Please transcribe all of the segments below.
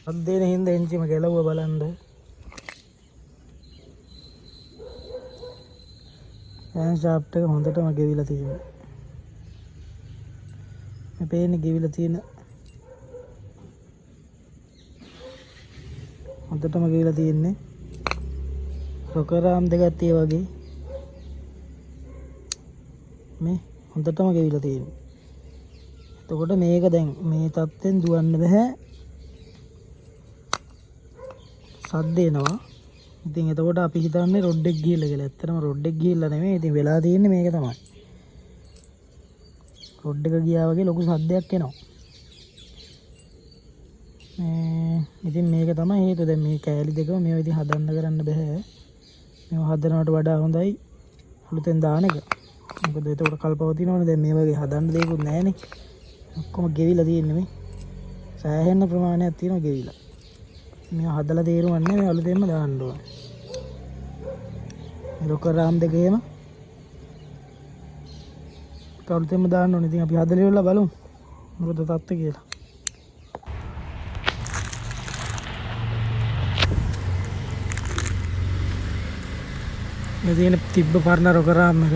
අද්දේන හින්දා එන්ජිම ගැලවුවා බලන්න. ෆෑන් ෂාෆ්ට් එක හොඳටම ගෙවිලා තියෙනවා. මේ පේන්නේ ගෙවිලා තියෙන හොඳටම ගෙවිලා තියෙන්නේ. රොකර් ආම් දෙකත් ඒ වගේ මේ හොඳටම ගෙවිලා තියෙන්නේ. එතකොට මේක දැන් මේ තත්ත්වෙන් දුවන්න බෑ. සද්ද එනවා. ඉතින් එතකොට අපි හිතන්නේ රොඩ් එක ගිහිල්ලා කියලා. ඇත්තටම රොඩ් එක ගිහිල්ලා නෙමෙයි. ඉතින් වෙලා තියෙන්නේ මේක තමයි. රොඩ් එක ගියා වගේ ලොකු සද්දයක් එනවා. ඉතින් මේක තමයි හේතුව. දැන් මේ කෑලි දෙකම මේවා ඉතින් හදන්න කරන්න බෑ. මේවා හදනවට වඩා හොඳයි අලුතෙන් දාන එක. මොකද එතකොට කල්පවතිනවනේ. දැන් මේ වගේ හදන්න දෙයක්වත් නැහැනේ. ඔක්කොම ගෙවිලා තියෙන්නේ මේ. සෑහෙන ප්‍රමාණයක් තියෙනවා ගෙවිලා. මේවා හදලා තේරුම් නැහැ. මේ අලුතෙන්ම දාන්න ඕනේ. මේ රොකර් රාම් දෙකේම අලුතෙන්ම දාන්න ඕනේ. ඉතින් අපි හදලා ඉවරලා බලමු මොකද තත්ත්වය කියලා. මේ තියෙන තිබ්බ පරණ රොකර් රාම් එක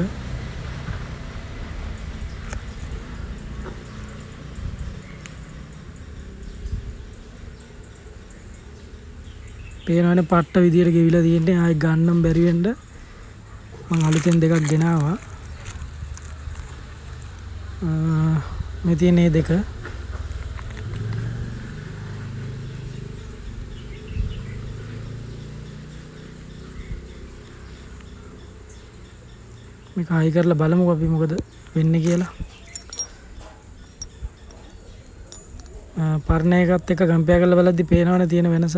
පේනවනේ පට්ට විදියට ගෙවිලා තියෙන්නේ. ආයෙ ගන්නම් බැරි වෙන්න මම අලුතෙන් දෙකක් ගෙනාවා. මේ තියෙන මේ දෙක මේක ආයෙ කරලා බලමු අපි මොකද වෙන්නේ කියලා. පරණ එකත් එක්ක කම්පෙයාර් කරලා බලද්දි පේනවනේ තියෙන වෙනස.